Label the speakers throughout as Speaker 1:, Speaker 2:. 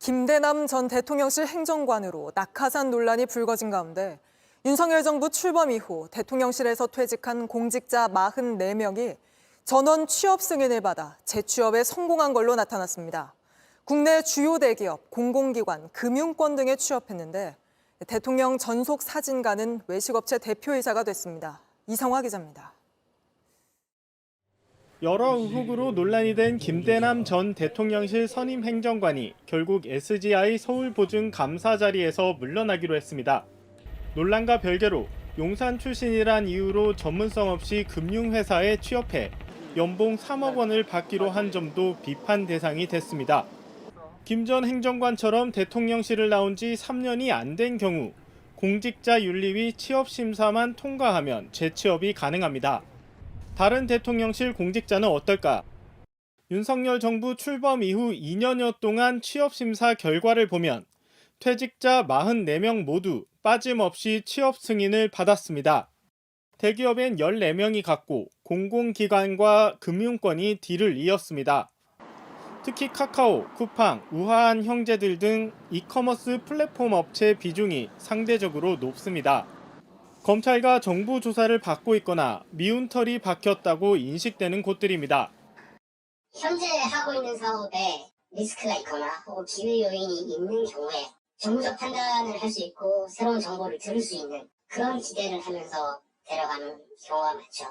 Speaker 1: 김대남 전 대통령실 행정관으로 낙하산 논란이 불거진 가운데 윤석열 정부 출범 이후 대통령실에서 퇴직한 공직자 44명이 전원 취업 승인을 받아 재취업에 성공한 걸로 나타났습니다. 국내 주요 대기업, 공공기관, 금융권 등에 취업했는데 대통령 전속 사진가는 외식업체 대표이사가 됐습니다. 이성화 기자입니다.
Speaker 2: 여러 의혹으로 논란이 된 김대남 전 대통령실 선임 행정관이 결국 SGI 서울보증 감사 자리에서 물러나기로 했습니다. 논란과 별개로 용산 출신이란 이유로 전문성 없이 금융회사에 취업해 연봉 3억 원을 받기로 한 점도 비판 대상이 됐습니다. 김 전 행정관처럼 대통령실을 나온 지 3년이 안 된 경우 공직자윤리위 취업심사만 통과하면 재취업이 가능합니다. 다른 대통령실 공직자는 어떨까? 윤석열 정부 출범 이후 2년여 동안 취업심사 결과를 보면 퇴직자 44명 모두 빠짐없이 취업 승인을 받았습니다. 대기업엔 14명이 갔고 공공기관과 금융권이 뒤를 이었습니다. 특히 카카오, 쿠팡, 우아한 형제들 등 이커머스 플랫폼 업체 비중이 상대적으로 높습니다. 검찰과 정부 조사를 받고 있거나 미운 털이 박혔다고 인식되는 곳들입니다.
Speaker 3: 현재 하고 있는 사업에 리스크가 있거나 혹은 기회 요인이 있는 경우에 정무적 판단을 할 수 있고 새로운 정보를 들을 수 있는 그런 기대를 하면서 데려가는 경우가 많죠.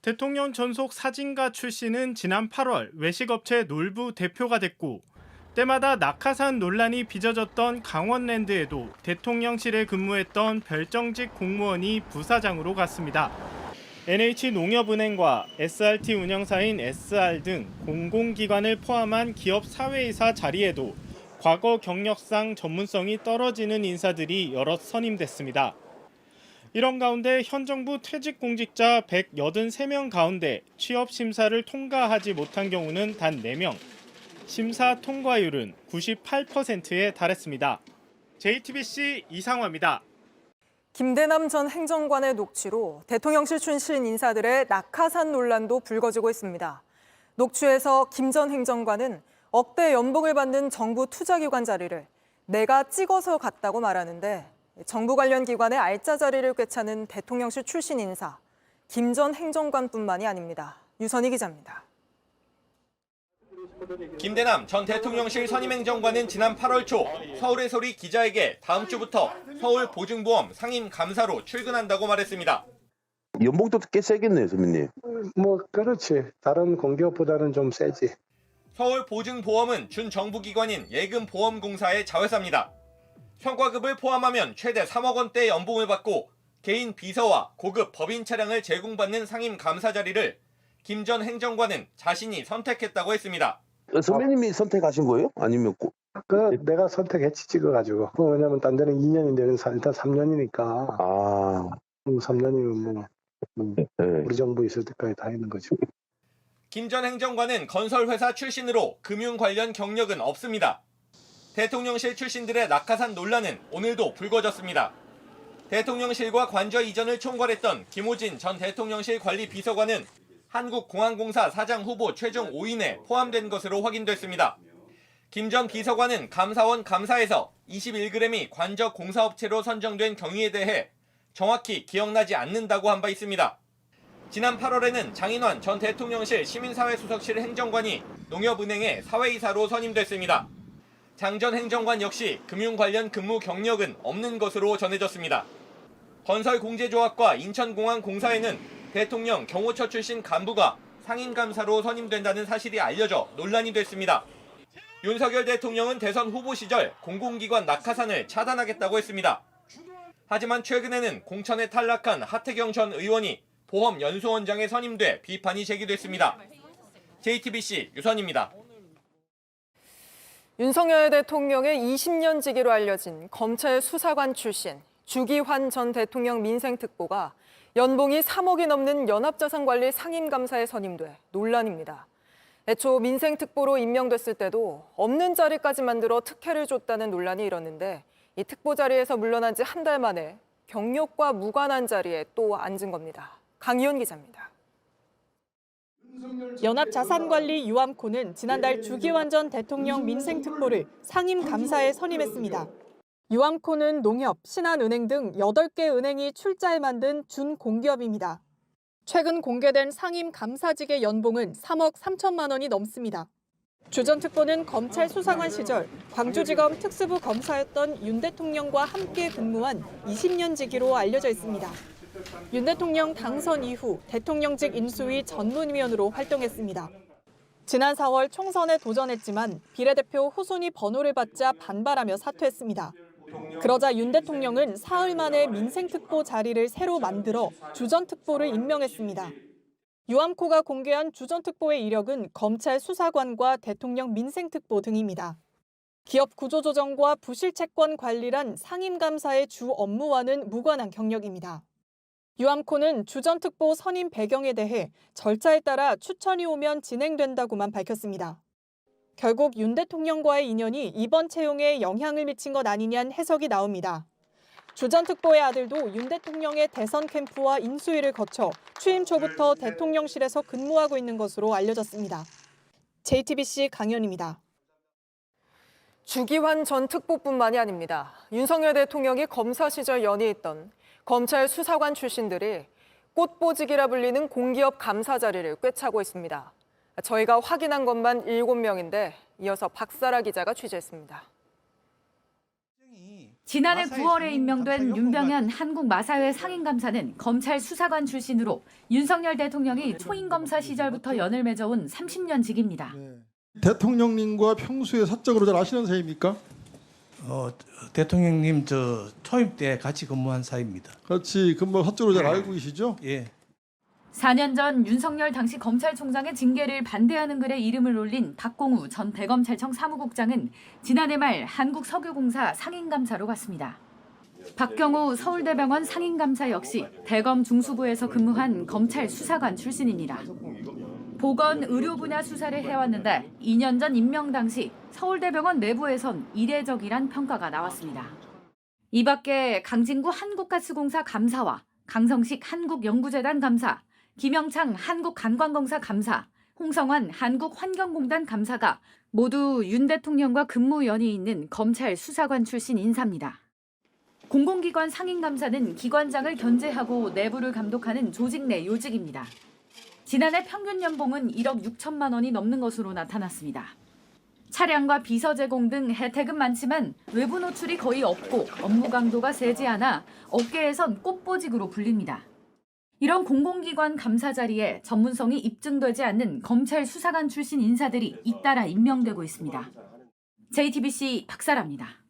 Speaker 2: 대통령 전속 사진가 출신은 지난 8월 외식업체 놀부 대표가 됐고 때마다 낙하산 논란이 빚어졌던 강원랜드에도 대통령실에 근무했던 별정직 공무원이 부사장으로 갔습니다. NH농협은행과 SRT 운영사인 SR 등 공공기관을 포함한 기업 사회이사 자리에도 과거 경력상 전문성이 떨어지는 인사들이 여럿 선임됐습니다. 이런 가운데 현 정부 퇴직 공직자 183명 가운데 취업 심사를 통과하지 못한 경우는 단 4명. 심사 통과율은 98%에 달했습니다. JTBC 이상화입니다.
Speaker 1: 김대남 전 행정관의 녹취로 대통령실 출신 인사들의 낙하산 논란도 불거지고 있습니다. 녹취에서 김 전 행정관은 억대 연봉을 받는 정부 투자기관 자리를 내가 찍어서 갔다고 말하는데 정부 관련 기관의 알짜 자리를 꿰차는 대통령실 출신 인사, 김 전 행정관뿐만이 아닙니다. 유선희 기자입니다.
Speaker 4: 김대남 전 대통령실 선임행정관은 지난 8월 초 서울의 소리 기자에게 다음 주부터 서울보증보험 상임감사로 출근한다고 말했습니다.
Speaker 5: 연봉도 꽤 세겠네요, 선배님.
Speaker 6: 그렇지. 다른 공기업보다는 좀 세지.
Speaker 4: 서울보증보험은 준정부기관인 예금보험공사의 자회사입니다. 성과급을 포함하면 최대 3억 원대 연봉을 받고 개인 비서와 고급 법인 차량을 제공받는 상임감사 자리를 김 전 행정관은 자신이 선택했다고 했습니다.
Speaker 5: 선배님이 선택하신 거예요? 아니면
Speaker 6: 내가 선택했지 찍어가지고. 왜냐면 딴 데는 2년인데 일단 3년이니까. 3년이면
Speaker 5: 네.
Speaker 6: 우리 정부 있을 때까지 다 있는 거죠.
Speaker 4: 김 전 행정관은 건설회사 출신으로 금융 관련 경력은 없습니다. 대통령실 출신들의 낙하산 논란은 오늘도 불거졌습니다. 대통령실과 관저 이전을 총괄했던 김호진 전 대통령실 관리비서관은 한국공항공사 사장 후보 최종 5인에 포함된 것으로 확인됐습니다. 김 전 비서관은 감사원 감사에서 21g이 관저 공사업체로 선정된 경위에 대해 정확히 기억나지 않는다고 한 바 있습니다. 지난 8월에는 장인환 전 대통령실 시민사회수석실 행정관이 농협은행의 사회이사로 선임됐습니다. 장 전 행정관 역시 금융 관련 근무 경력은 없는 것으로 전해졌습니다. 건설공제조합과 인천공항공사에는 대통령 경호처 출신 간부가 상임감사로 선임된다는 사실이 알려져 논란이 됐습니다. 윤석열 대통령은 대선 후보 시절 공공기관 낙하산을 차단하겠다고 했습니다. 하지만 최근에는 공천에 탈락한 하태경 전 의원이 보험연수원장에 선임돼 비판이 제기됐습니다. JTBC 유선입니다.
Speaker 1: 윤석열 대통령의 20년 지기로 알려진 검찰 수사관 출신 주기환 전 대통령 민생특보가 연봉이 3억이 넘는 연합자산관리 상임감사에 선임돼 논란입니다. 애초 민생특보로 임명됐을 때도 없는 자리까지 만들어 특혜를 줬다는 논란이 일었는데 이 특보 자리에서 물러난 지 한 달 만에 경력과 무관한 자리에 또 앉은 겁니다. 강희연 기자입니다. 연합자산관리 유암코는 지난달 주기환 전 대통령 민생특보를 상임감사에 선임했습니다. 유암코는 농협, 신한은행 등 8개 은행이 출자해 만든 준공기업입니다. 최근 공개된 상임감사직의 연봉은 3억 3천만 원이 넘습니다. 주 전 특보는 검찰 수사관 시절 광주지검 특수부 검사였던 윤 대통령과 함께 근무한 20년 지기로 알려져 있습니다. 윤 대통령 당선 이후 대통령직 인수위 전문위원으로 활동했습니다. 지난 4월 총선에 도전했지만 비례대표 후순위 번호를 받자 반발하며 사퇴했습니다. 그러자 윤 대통령은 사흘 만에 민생특보 자리를 새로 만들어 주 전 특보를 임명했습니다. 유암코가 공개한 주 전 특보의 이력은 검찰 수사관과 대통령 민생특보 등입니다. 기업 구조조정과 부실채권 관리란 상임감사의 주 업무와는 무관한 경력입니다. 유암코는 주 전 특보 선임 배경에 대해 절차에 따라 추천이 오면 진행된다고만 밝혔습니다. 결국 윤 대통령과의 인연이 이번 채용에 영향을 미친 것 아니냐는 해석이 나옵니다. 주 전 특보의 아들도 윤 대통령의 대선 캠프와 인수위를 거쳐 취임 초부터 대통령실에서 근무하고 있는 것으로 알려졌습니다. JTBC 강연입니다. 주기환 전 특보뿐만이 아닙니다. 윤석열 대통령이 검사 시절 연이했던 검찰 수사관 출신들이 꽃보직이라 불리는 공기업 감사 자리를 꿰차고 있습니다. 저희가 확인한 것만 7명인데 이어서 박사라 기자가 취재했습니다.
Speaker 7: 지난해 9월에 임명된 윤병현 한국마사회 상임감사는 검찰 수사관 출신으로 윤석열 대통령이 초임검사 시절부터 연을 맺어온 30년 직입니다.
Speaker 8: 대통령님과 평소에 사적으로 잘 아시는 사이입니까?
Speaker 9: 대통령님 초임 때 같이 근무한 사이입니다.
Speaker 8: 같이 근무 사적으로 잘 알고 계시죠?
Speaker 9: 예.
Speaker 7: 4년 전 윤석열 당시 검찰총장의 징계를 반대하는 글에 이름을 올린 박공우 전 대검찰청 사무국장은 지난해 말 한국석유공사 상임감사로 갔습니다. 박경우 서울대병원 상임감사 역시 대검 중수부에서 근무한 검찰 수사관 출신입니다. 보건, 의료 분야 수사를 해왔는데 2년 전 임명 당시 서울대병원 내부에선 이례적이란 평가가 나왔습니다. 이 밖에 강진구 한국가스공사 감사와 강성식 한국연구재단 감사, 김영창 한국관광공사 감사, 홍성환 한국환경공단 감사가 모두 윤 대통령과 근무연이 있는 검찰 수사관 출신 인사입니다. 공공기관 상임감사는 기관장을 견제하고 내부를 감독하는 조직 내 요직입니다. 지난해 평균 연봉은 1억 6천만 원이 넘는 것으로 나타났습니다. 차량과 비서 제공 등 혜택은 많지만 외부 노출이 거의 없고 업무 강도가 세지 않아 업계에선 꽃보직으로 불립니다. 이런 공공기관 감사 자리에 전문성이 입증되지 않는 검찰 수사관 출신 인사들이 잇따라 임명되고 있습니다. JTBC 박사라입니다.